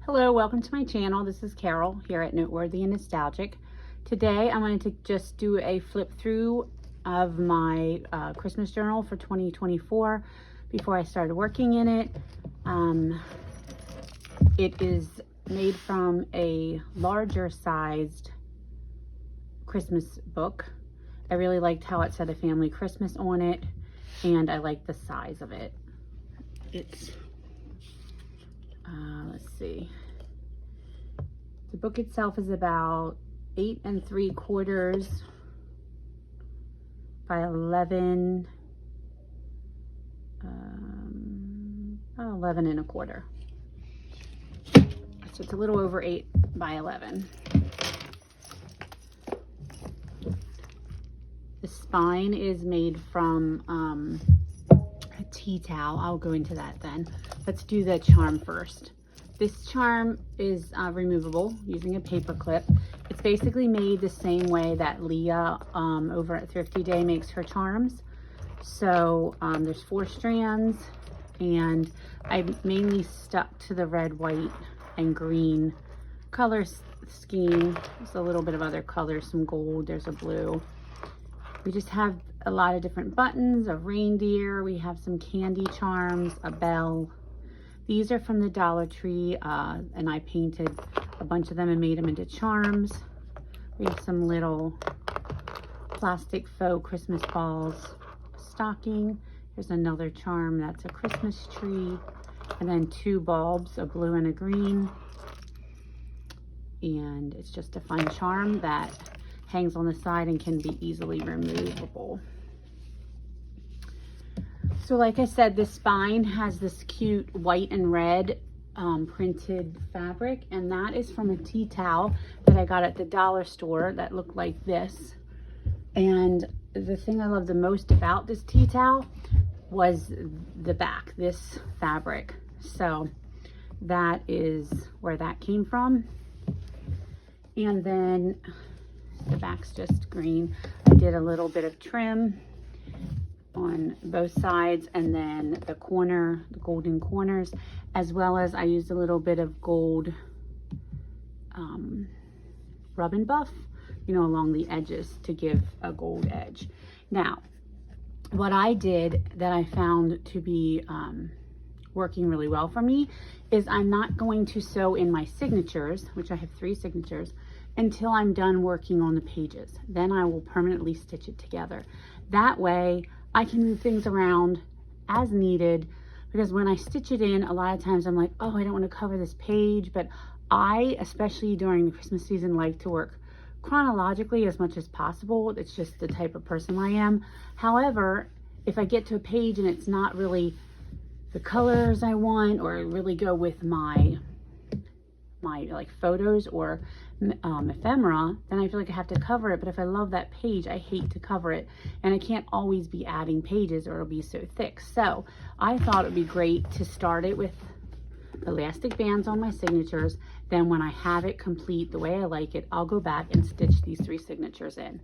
Hello, welcome to my channel. This is Carol here at Noteworthy Nostalgic. Today I'm going to just do a flip through of my Christmas journal for 2024 before I started working in it. It is made from a larger sized Christmas book. I really liked how it said a family Christmas on it, and I like the size of it. It's let's see. The book itself is about 8 3/4 by 11, 11 1/4. So it's a little over 8 by 11. The spine is made from a tea towel. I'll go into that then. Let's do the charm first. This charm is removable using a paper clip. It's basically made the same way that Leah over at Thrifty Day makes her charms. So there's 4 strands, and I mainly stuck to the red, white, and green color scheme. There's a little bit of other colors, some gold, there's a blue. We just have a lot of different buttons, a reindeer, we have some candy charms, a bell. These are from the Dollar Tree, and I painted a bunch of them and made them into charms. We have some little plastic faux Christmas balls, stocking. There's another charm that's a Christmas tree, and then 2 bulbs, a blue and a green. And it's just a fun charm that hangs on the side and can be easily removable. So like I said, the spine has this cute white and red printed fabric, and that is from a tea towel that I got at the dollar store that looked like this. And the thing I love the most about this tea towel was the back, this fabric. So that is where that came from. And then the back's just green. I did a little bit of trim on both sides, and then the corner, the golden corners, as well as I used a little bit of gold rub and buff, you know, along the edges to give a gold edge. Now, what I did that I found to be working really well for me is I'm not going to sew in my signatures, which I have 3 signatures, until I'm done working on the pages. Then I will permanently stitch it together. That way I can move things around as needed, because when I stitch it in, a lot of times I'm like, oh, I don't want to cover this page. But I, especially during the Christmas season, like to work chronologically as much as possible. It's just the type of person I am. However, if I get to a page and it's not really the colors I want, or really go with my like photos or ephemera, then I feel like I have to cover it. But if I love that page, I hate to cover it, and I can't always be adding pages or it'll be so thick. So I thought it would be great to start it with elastic bands on my signatures. Then when I have it complete the way I like it, I'll go back and stitch these 3 signatures in.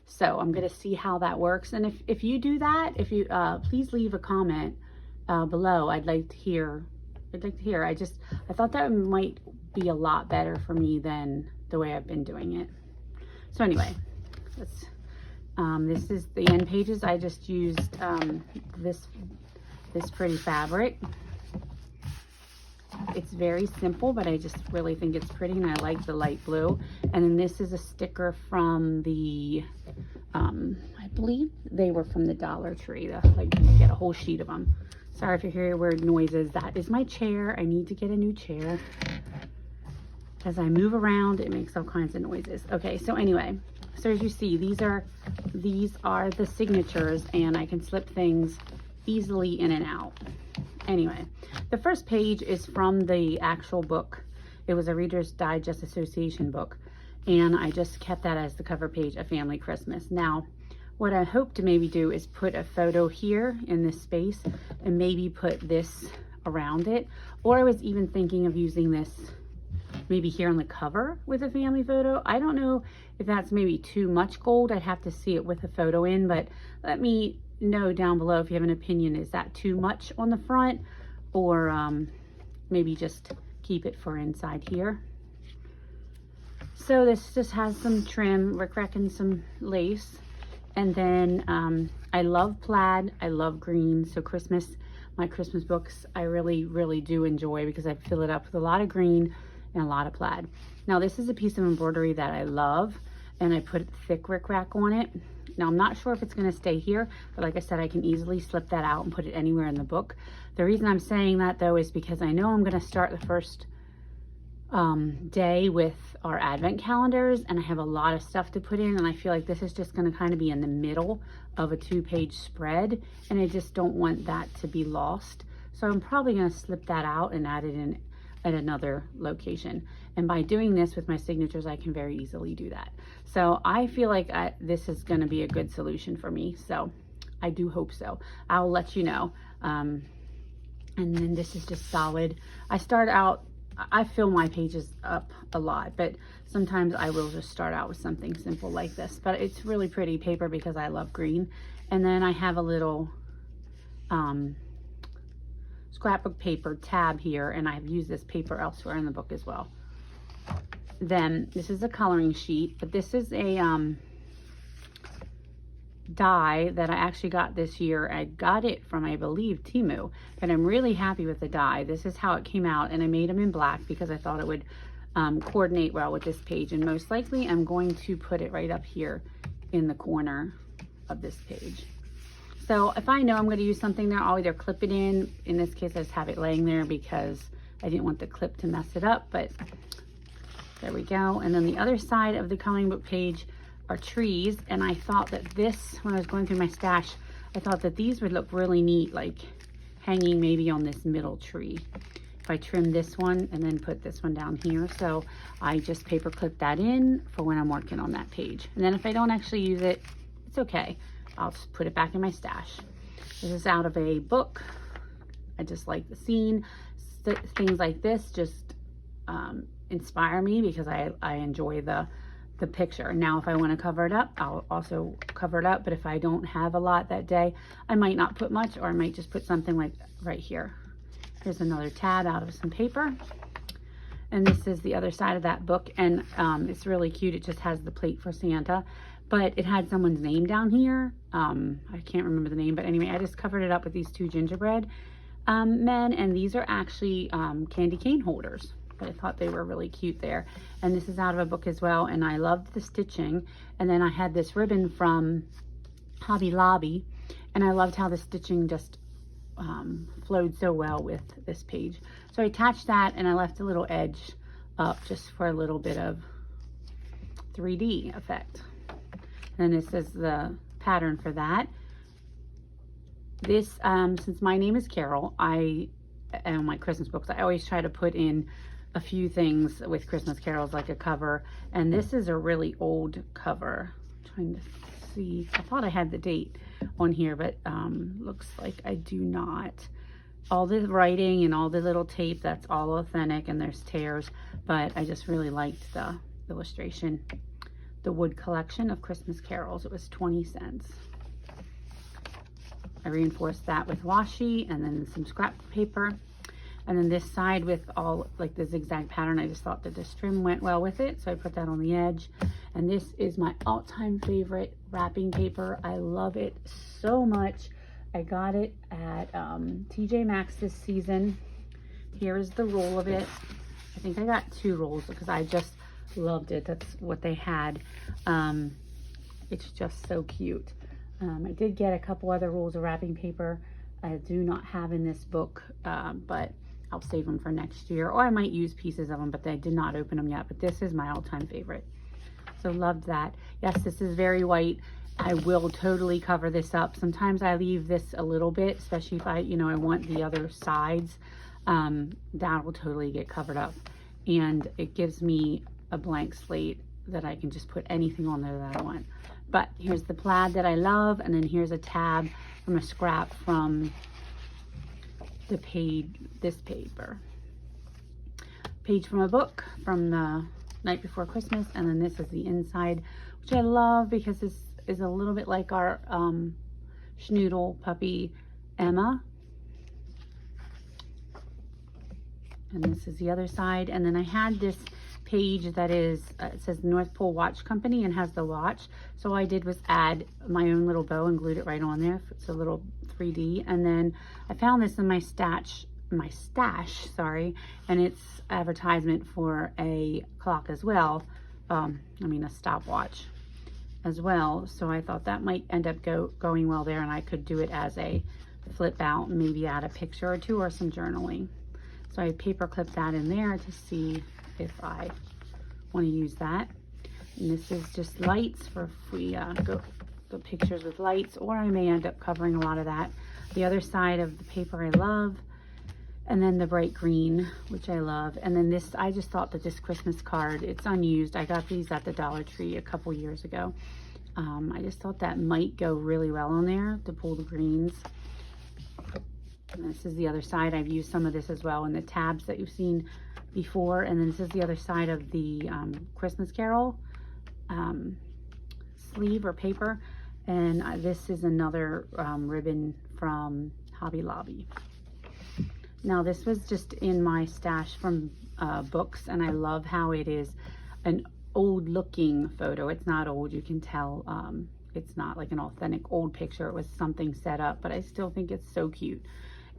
So I'm going to see how that works. And if you do that, if you please leave a comment below. I'd like to hear. I thought that might be a lot better for me than the way I've been doing it. So anyway, let's, this is the end pages. I just used this pretty fabric. It's very simple, but I just really think it's pretty, and I like the light blue. And then this is a sticker from the, I believe they were from the Dollar Tree. Like, you get a whole sheet of them. Sorry if you hear weird noises. That is my chair. I need to get a new chair. As I move around, it makes all kinds of noises. Okay, so anyway, so as you see, these are the signatures, and I can slip things easily in and out. Anyway, the first page is from the actual book. It was a Reader's Digest Association book, and I just kept that as the cover page, A Family Christmas. Now, what I hope to maybe do is put a photo here in this space, and maybe put this around it. Or I was even thinking of using this maybe here on the cover with a family photo. I don't know if that's maybe too much gold. I'd have to see it with a photo in, but let me know down below if you have an opinion. Is that too much on the front, or maybe just keep it for inside here. So this just has some trim, rickrack, and some lace. And then I love plaid, I love green. So my Christmas books, I really, really do enjoy because I fill it up with a lot of green and a lot of plaid. Now this is a piece of embroidery that I love, and I put thick rickrack on it. Now I'm not sure if it's gonna stay here, but like I said, I can easily slip that out and put it anywhere in the book. The reason I'm saying that though is because I know I'm gonna start the first day with our advent calendars, and I have a lot of stuff to put in, and I feel like this is just going to kind of be in the middle of a 2-page spread, and I just don't want that to be lost. So I'm probably going to slip that out and add it in at another location. And by doing this with my signatures, I can very easily do that. So I feel like this is going to be a good solution for me. So I do hope so. I'll let you know. And then this is just solid. I fill my pages up a lot, but sometimes I will just start out with something simple like this. But it's really pretty paper because I love green. And then I have a little scrapbook paper tab here, and I've used this paper elsewhere in the book as well. Then this is a coloring sheet, but this is a die that I actually got this year. I got it from, I believe, Temu, but I'm really happy with the die. This is how it came out, and I made them in black because I thought it would coordinate well with this page, and most likely I'm going to put it right up here in the corner of this page. So if I know I'm going to use something there, I'll either clip it in. In this case, I just have it laying there because I didn't want the clip to mess it up, but there we go. And then the other side of the coloring book page are trees, and I thought that this, when I was going through my stash, I thought that these would look really neat, like hanging maybe on this middle tree. If I trim this one and then put this one down here. So I just paper clip that in for when I'm working on that page. And then if I don't actually use it, it's okay. I'll just put it back in my stash. This is out of a book. I just like the scene. Things like this just inspire me because I enjoy the picture. Now if I want to cover it up, I'll also cover it up, but if I don't have a lot that day, I might not put much, or I might just put something like right here. Here's another tab out of some paper, and this is the other side of that book, and it's really cute. It just has the plate for Santa, but it had someone's name down here. I can't remember the name, but anyway, I just covered it up with these 2 gingerbread men, and these are actually candy cane holders. But I thought they were really cute there. And this is out of a book as well, and I loved the stitching. And then I had this ribbon from Hobby Lobby, and I loved how the stitching just flowed so well with this page. So I attached that, and I left a little edge up just for a little bit of 3D effect. And this is the pattern for that. This, since my name is Carol, and my Christmas books, I always try to put in a few things with Christmas carols, like a cover, and this is a really old cover. I'm trying to see, I thought I had the date on here, but looks like I do not. All the writing and all the little tape, that's all authentic, and there's tears, but I just really liked the illustration. The Wood Collection of Christmas Carols. It was 20 cents. I reinforced that with washi and then some scrap paper. And then this side with all like the zigzag pattern, I just thought that this trim went well with it, so I put that on the edge. And this is my all-time favorite wrapping paper. I love it so much. I got it at TJ Maxx this season. Here is the roll of it. I think I got 2 rolls because I just loved it. That's what they had. It's just so cute. I did get a couple other rolls of wrapping paper I do not have in this book, but I'll save them for next year, or I might use pieces of them, but I did not open them yet. But this is my all-time favorite. So loved that. Yes, this is very white. I will totally cover this up. Sometimes I leave this a little bit, especially if I want the other sides. That will totally get covered up. And it gives me a blank slate that I can just put anything on there that I want. But here's the plaid that I love, and then here's a tab from a scrap from the this paper. Page from a book from the night before Christmas, and then this is the inside, which I love because this is a little bit like our schnoodle puppy Emma. And this is the other side. And then I had this page that is, it says North Pole Watch Company and has the watch. So all I did was add my own little bow and glued it right on there. It's a little 3D. And then I found this in my stash, sorry, and it's advertisement for a clock as well. I mean a stopwatch as well. So I thought that might end up going well there, and I could do it as a flip out and maybe add a picture or two or some journaling. So I paper clipped that in there to see if I want to use that. And this is just lights for if we go pictures with lights, or I may end up covering a lot of that. The other side of the paper I love, and then the bright green, which I love. And then this, I just thought that this Christmas card, it's unused. I got these at the Dollar Tree a couple years ago. I just thought that might go really well on there to pull the greens. And this is the other side. I've used some of this as well in the tabs that you've seen before. And then this is the other side of the Christmas Carol sleeve or paper. And this is another ribbon from Hobby Lobby. Now this was just in my stash from books, and I love how it is an old looking photo. It's not old, you can tell it's not like an authentic old picture. It was something set up, but I still think it's so cute.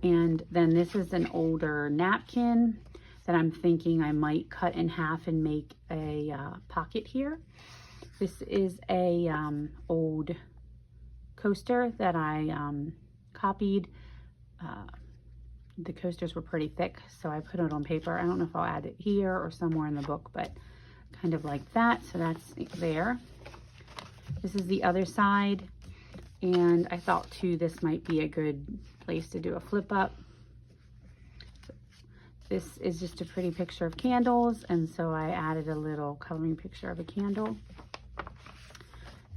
And then this is an older napkin that I'm thinking I might cut in half and make a pocket here. This is a old coaster that I copied. The coasters were pretty thick, so I put it on paper. I don't know if I'll add it here or somewhere in the book, but kind of like that. So that's there. This is the other side, and I thought too this might be a good place to do a flip up. This is just a pretty picture of candles, and so I added a little coloring picture of a candle.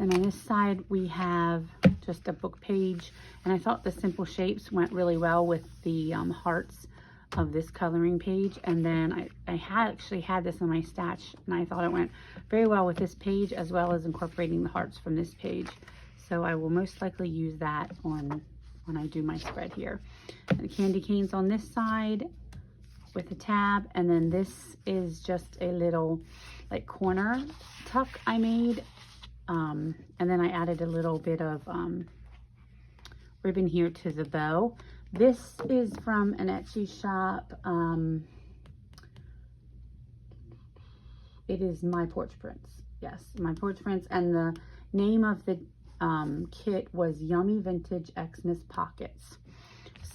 And on this side we have just a book page, and I thought the simple shapes went really well with the hearts of this coloring page. And then I actually had this in my stash, and I thought it went very well with this page, as well as incorporating the hearts from this page. So I will most likely use that on when I do my spread here. And the candy canes on this side with a tab, and then this is just a little like corner tuck I made. And then I added a little bit of ribbon here to the bow. This is from an Etsy shop. It is My Porch Prints. Yes, My Porch Prints. And the name of the kit was Yummy Vintage Xmas Pockets.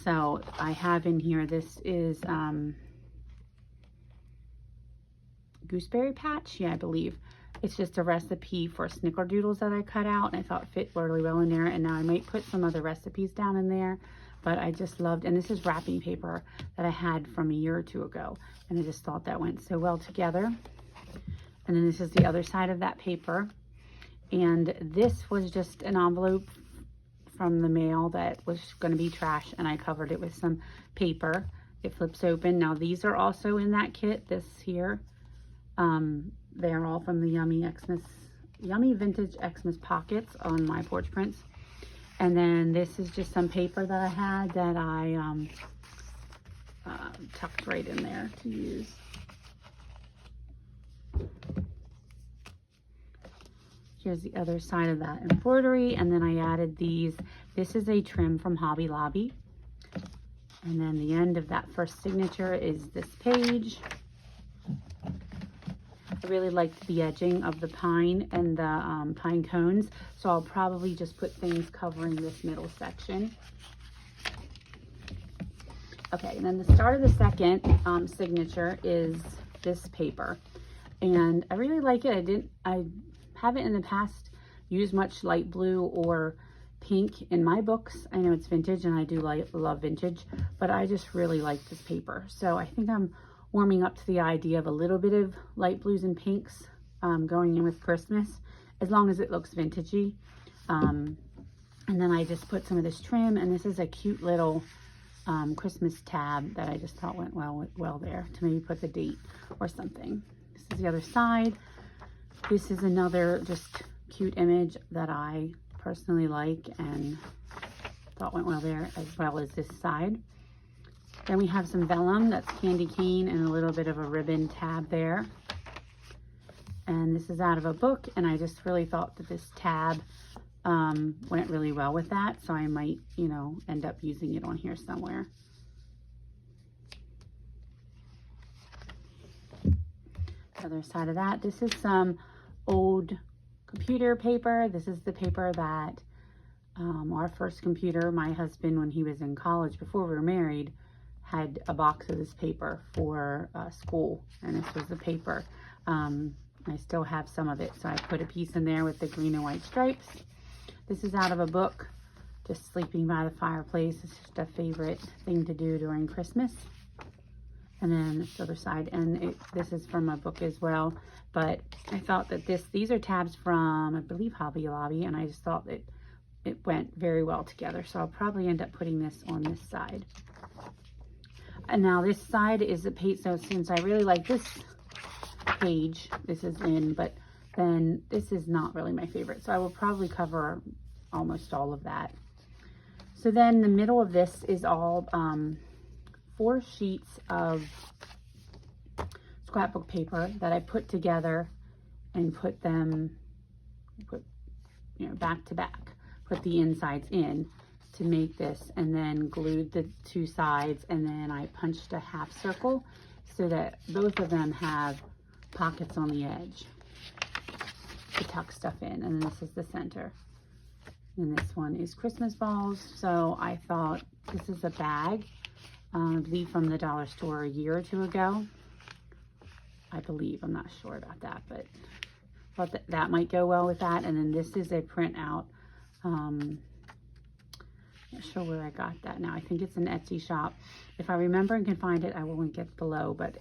So I have in here, this is Gooseberry Patch. Yeah, I believe. It's just a recipe for snickerdoodles that I cut out, and I thought fit really well in there. And now I might put some other recipes down in there, but I just loved, and this is wrapping paper that I had from a year or two ago, and I just thought that went so well together. And then this is the other side of that paper, and this was just an envelope from the mail that was going to be trash, and I covered it with some paper. It flips open. Now these are also in that kit, this here. They're all from the Yummy Vintage Xmas Pockets on My Porch Prints. And then this is just some paper that I had that I tucked right in there to use. Here's the other side of that embroidery, and then I added these. This is a trim from Hobby Lobby. And then the end of that first signature is this page. I really liked the edging of the pine and the pine cones, so I'll probably just put things covering this middle section. Okay, and then the start of the second signature is this paper, and I really like it. I haven't in the past used much light blue or pink in my books. I know it's vintage, and I do love vintage, but I just really like this paper. So I think I'm warming up to the idea of a little bit of light blues and pinks going in with Christmas, as long as it looks vintagey. And then I just put some of this trim, and this is a cute little Christmas tab that I just thought went well there to maybe put the date or something. This is the other side. This is another just cute image that I personally like and thought went well there, as well as this side. Then we have some vellum, that's candy cane, and a little bit of a ribbon tab there. And this is out of a book, and I just really thought that this tab went really well with that, so I might, you know, end up using it on here somewhere. The other side of that, this is some old computer paper. This is the paper that our first computer, my husband, when he was in college, before we were married, had a box of this paper for school, and this was the paper. I still have some of it, so I put a piece in there with the green and white stripes. This is out of a book, just sleeping by the fireplace. It's just a favorite thing to do during Christmas. And then this other side, and this is from a book as well, but I thought that these are tabs from, I believe, Hobby Lobby, and I just thought that it went very well together, so I'll probably end up putting this on this side. And now this side is a page, so since I really like this page, this is in, but then this is not really my favorite, so I will probably cover almost all of that. So then the middle of this is all 4 sheets of scrapbook paper that I put together and put you know, back to back, put the insides in to make this, and then glued the 2 sides, and then I punched a half circle so that both of them have pockets on the edge to tuck stuff in. And then this is the center, and this one is Christmas balls. So I thought, this is a bag, I believe from the dollar store a year or 2 ago, I believe. I'm not sure about that, but thought that might go well with that. And then this is a printout. Not sure where I got that now. I think it's an Etsy shop. If I remember and can find it, I will link it below, but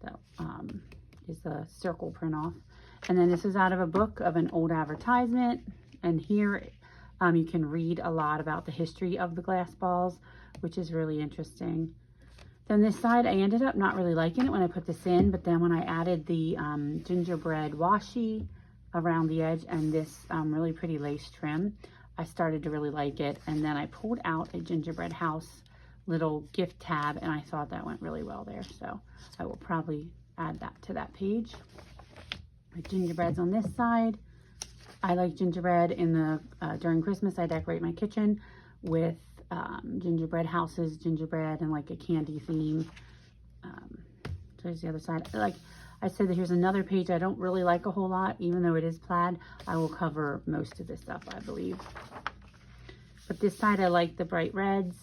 that is the circle print off. And then this is out of a book of an old advertisement, and here you can read a lot about the history of the glass balls, which is really interesting. Then this side, I ended up not really liking it when I put this in, but then when I added the gingerbread washi around the edge and this really pretty lace trim, I started to really like it. And then I pulled out a gingerbread house little gift tab, and I thought that went really well there. So I will probably add that to that page. My gingerbreads on this side. I like gingerbread in the, during Christmas, I decorate my kitchen with gingerbread houses, gingerbread, and like a candy theme. So there's the other side. Like I said, here's another page I don't really like a whole lot, even though it is plaid. I will cover most of this stuff, I believe. But this side, I like the bright reds,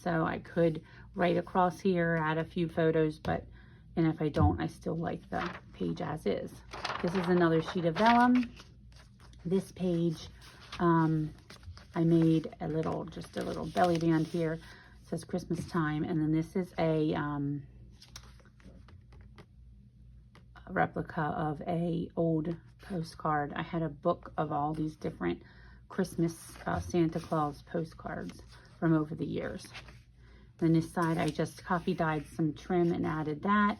so I could write across here, add a few photos, and if I don't, I still like the page as is. This is another sheet of vellum. This page, I made just a little belly band here. It says Christmas time, and then this is a replica of a old postcard. I had a book of all these different Christmas Santa Claus postcards from over the years. Then this side, I just copy dyed some trim and added that.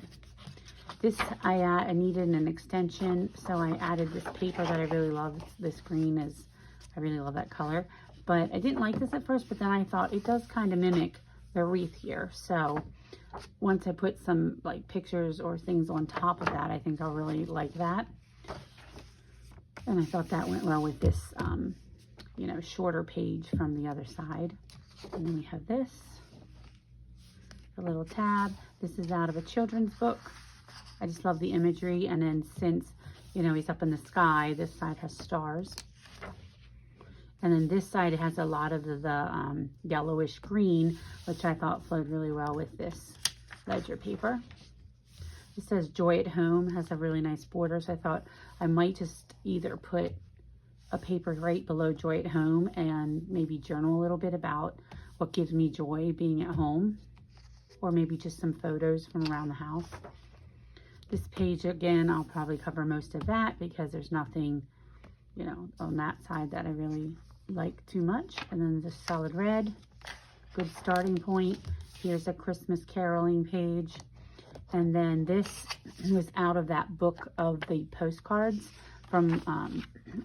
This, I needed an extension, so I added this paper that I really love. This green is, I really love that color. But I didn't like this at first, but then I thought it does kind of mimic the wreath here. So once I put some like pictures or things on top of that, I think I'll really like that. And I thought that went well with this, you know, shorter page from the other side. And then we have this, a little tab. This is out of a children's book. I just love the imagery. And then since, you know, he's up in the sky, this side has stars. And then this side has a lot of the yellowish green, which I thought flowed really well with this ledger paper. It says Joy at Home, has a really nice border, so I thought I might just either put a paper right below Joy at Home and maybe journal a little bit about what gives me joy being at home, or maybe just some photos from around the house. This page, again, I'll probably cover most of that because there's nothing, you know, on that side that I really like too much. And then the solid red, good starting point. Here's a Christmas caroling page. And then this was out of that book of the postcards from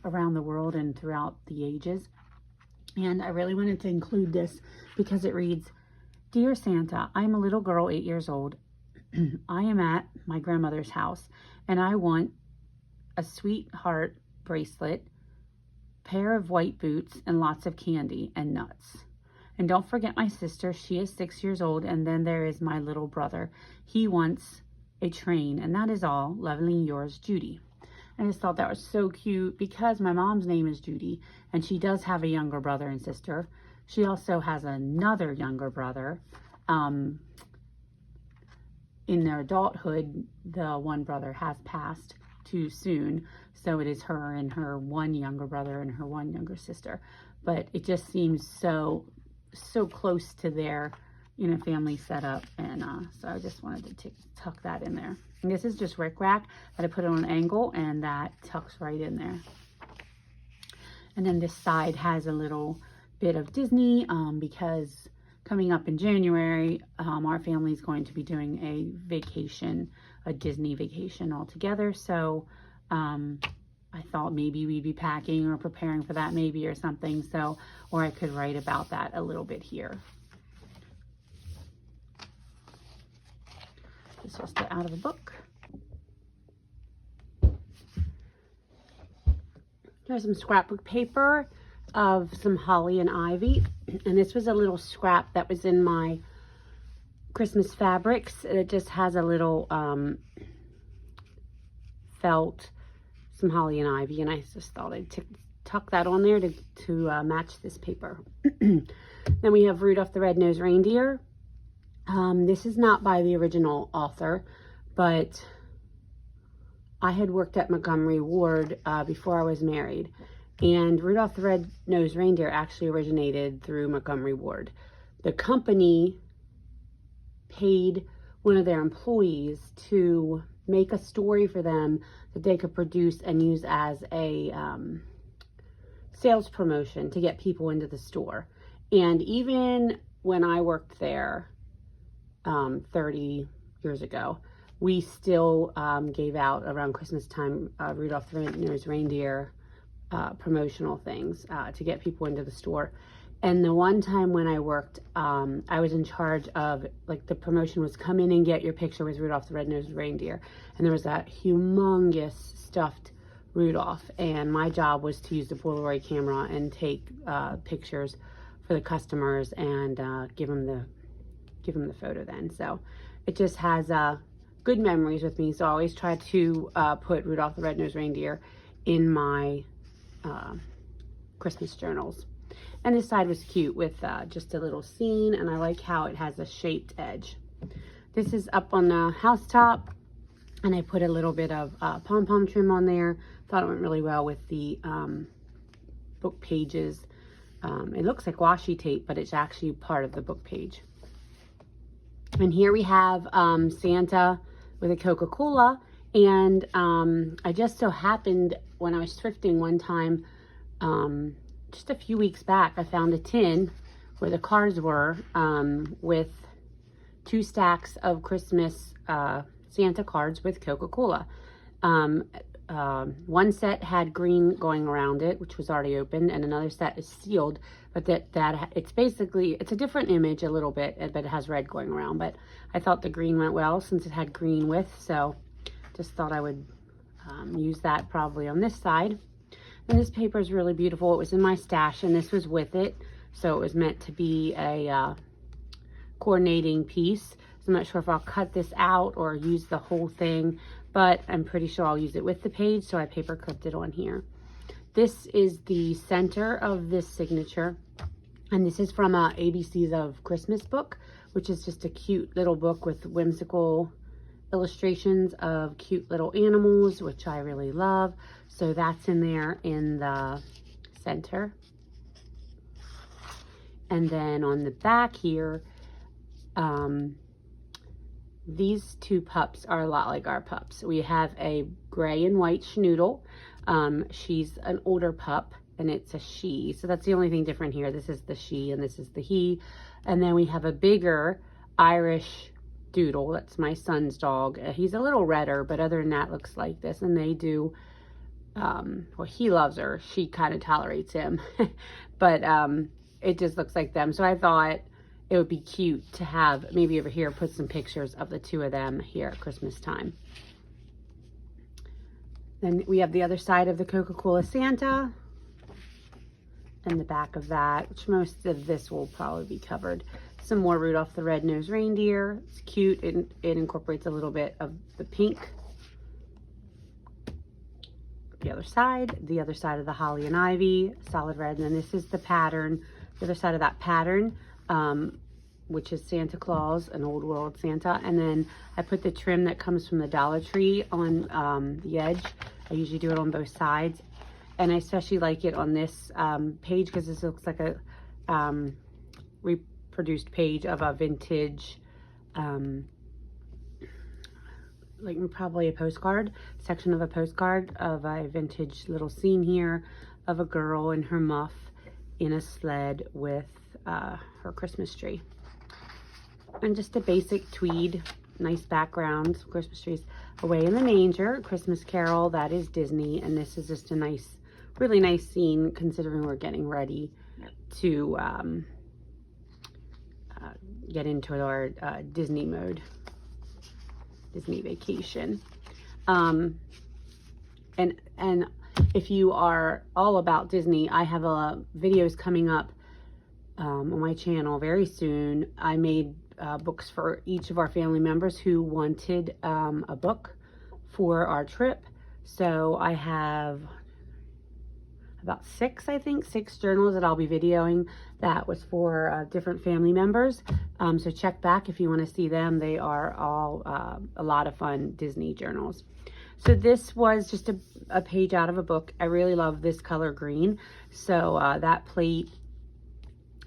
around the world and throughout the ages. And I really wanted to include this because it reads, Dear Santa, I am a little girl, 8 years old. I am at my grandmother's house, and I want a sweetheart bracelet, pair of white boots, and lots of candy and nuts. And don't forget my sister. She is 6 years old. And then there is my little brother. He wants a train. And that is all. Lovingly yours, Judy. I just thought that was so cute because my mom's name is Judy. And she does have a younger brother and sister. She also has another younger brother. In their adulthood, the one brother has passed too soon. So it is her and her one younger brother and her one younger sister. But it just seems so close to their, family setup. And so I just wanted to tuck that in there. And this is just rickrack that I put on an angle, and that tucks right in there. And then this side has a little bit of Disney because coming up in January, our family is going to be doing a vacation, a Disney vacation all together. So I thought maybe we'd be packing or preparing for that maybe or something. So, or I could write about that a little bit here. This is just out of the book. Here's some scrapbook paper of some holly and ivy. And this was a little scrap that was in my Christmas fabrics. It just has a little felt, some holly and ivy, and I just thought I'd tuck that on there to match this paper. Then we have Rudolph the Red-Nosed Reindeer. This is not by the original author, but I had worked at Montgomery Ward before I was married, and Rudolph the Red-Nosed Reindeer actually originated through Montgomery Ward. The company paid one of their employees to make a story for them that they could produce and use as a sales promotion to get people into the store. And even when I worked there 30 years ago, we still gave out around Christmas time Rudolph the Red-Nosed Reindeer promotional things to get people into the store. And the one time when I worked, I was in charge of, like, the promotion was come in and get your picture with Rudolph the Red-Nosed Reindeer. And there was that humongous stuffed Rudolph. And my job was to use the Polaroid camera and take pictures for the customers and give them the photo then. So it just has good memories with me. So I always try to put Rudolph the Red-Nosed Reindeer in my Christmas journals. And this side was cute with just a little scene, and I like how it has a shaped edge. This is up on the housetop, and I put a little bit of pom-pom trim on there. Thought it went really well with the book pages. It looks like washi tape, but it's actually part of the book page. And here we have Santa with a Coca-Cola, and I just so happened when I was thrifting one time, just a few weeks back, I found a tin where the cards were with 2 stacks of Christmas Santa cards with Coca-Cola. One set had green going around it, which was already opened, and another set is sealed, but it's basically, it's a different image a little bit, but it has red going around. But I thought the green went well since it had green with, so just thought I would use that probably on this side. And this paper is really beautiful. It was in my stash, and this was with it. So it was meant to be a coordinating piece. So I'm not sure if I'll cut this out or use the whole thing, but I'm pretty sure I'll use it with the page. So I paper clipped it on here. This is the center of this signature. And this is from ABC's of Christmas book, which is just a cute little book with whimsical illustrations of cute little animals, which I really love. So that's in there in the center. And then on the back here, these 2 pups are a lot like our pups. We have a gray and white schnoodle. She's an older pup, and it's a she. So that's the only thing different here. This is the she and this is the he. And then we have a bigger Irish Doodle. That's my son's dog. He's a little redder, but other than that, looks like this. And they do, well, he loves her. She kind of tolerates him, but it just looks like them. So I thought it would be cute to have, maybe over here, put some pictures of the two of them here at Christmas time. Then we have the other side of the Coca-Cola Santa and the back of that, which most of this will probably be covered. Some more Rudolph the Red-Nosed Reindeer. It's cute. It incorporates a little bit of the pink. The other side of the holly and ivy, solid red. And then this is the pattern, the other side of that pattern, which is Santa Claus, an old world Santa. And then I put the trim that comes from the Dollar Tree on the edge. I usually do it on both sides. And I especially like it on this page because this looks like a reproduced page of a vintage, like probably a postcard, section of a postcard of a vintage little scene here of a girl in her muff in a sled with her Christmas tree. And just a basic tweed, nice background, Christmas trees. Away in the Manger, Christmas Carol, that is Disney, and this is just a nice, really nice scene considering we're getting ready to get into our Disney mode, Disney vacation. And if you are all about Disney, I have videos coming up on my channel very soon. I made books for each of our family members who wanted a book for our trip. So I have about six journals that I'll be videoing that was for different family members. So check back if you want to see them. They are all a lot of fun Disney journals. So this was just a page out of a book. I really love this color green. So that plate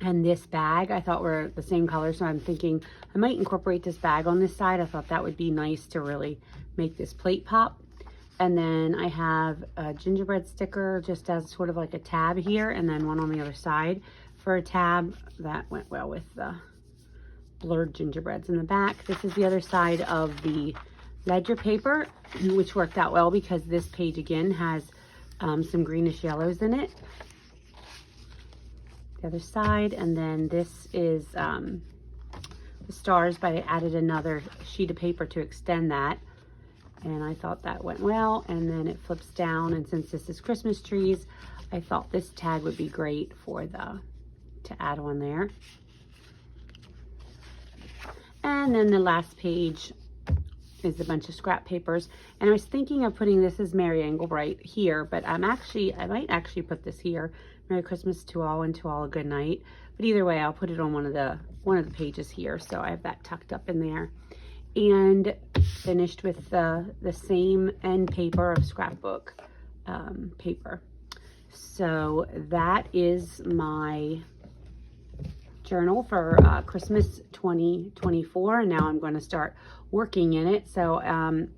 and this bag I thought were the same color. So I'm thinking I might incorporate this bag on this side. I thought that would be nice to really make this plate pop. And then I have a gingerbread sticker just as sort of like a tab here, and then one on the other side for a tab. That went well with the blurred gingerbreads in the back. This is the other side of the ledger paper, which worked out well because this page again has some greenish yellows in it. The other side, and then this is the stars, but I added another sheet of paper to extend that. And I thought that went well. And then it flips down, and since this is Christmas trees, I thought this tag would be great for to add on there. And then the last page is a bunch of scrap papers. And I was thinking of putting this as Merry Englebright here, but I might actually put this here. Merry Christmas to all, and to all a good night. But either way, I'll put it on one of the pages here. So I have that tucked up in there. And finished with the same end paper of scrapbook paper. So that is my journal for Christmas 2024, and now I'm going to start working in it. So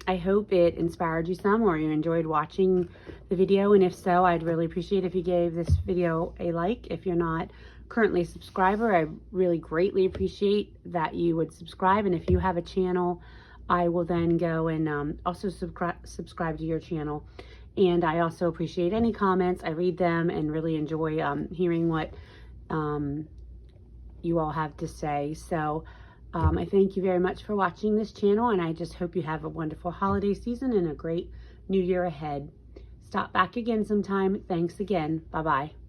I hope it inspired you some, or you enjoyed watching the video, and if so, I'd really appreciate if you gave this video a like. If you're not currently a subscriber, I really greatly appreciate that you would subscribe, and if you have a channel, I will then go and also subscribe to your channel. And I also appreciate any comments. I read them and really enjoy hearing what you all have to say. So I thank you very much for watching this channel, and I just hope you have a wonderful holiday season and a great new year ahead. Stop back again sometime. Thanks again. Bye-bye.